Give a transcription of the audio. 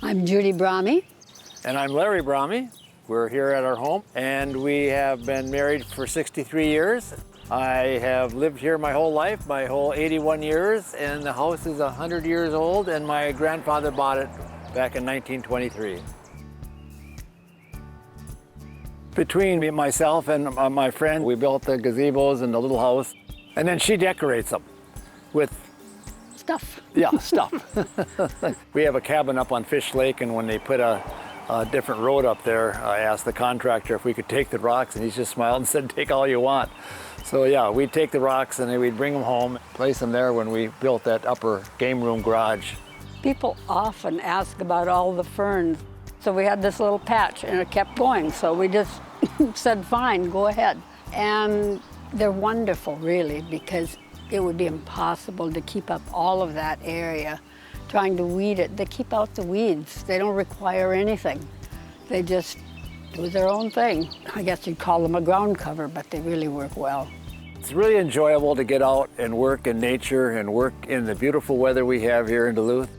I'm Judy Brahmy. And I'm Larry Brahmy. We're here at our home, and we have been married for 63 years. I have lived here my whole life, my whole 81 years, and the house is 100 years old, and my grandfather bought it back in 1923. Between me, myself and my friend, we built the gazebos and the little house, and then she decorates them with Stuff. yeah, stuff. We have a cabin up on Fish Lake, and when they put a different road up there, I asked the contractor if we could take the rocks, and he just smiled and said, take all you want. So yeah, we'd take the rocks and then we'd bring them home, place them there when we built that upper game room garage. People often ask about all the ferns. So we had this little patch and it kept going. So we just said, fine, go ahead. And they're wonderful, really, because it would be impossible to keep up all of that area trying to weed it. They keep out the weeds. They don't require anything. They just do their own thing. I guess you'd call them a ground cover, but they really work well. It's really enjoyable to get out and work in nature and work in the beautiful weather we have here in Duluth.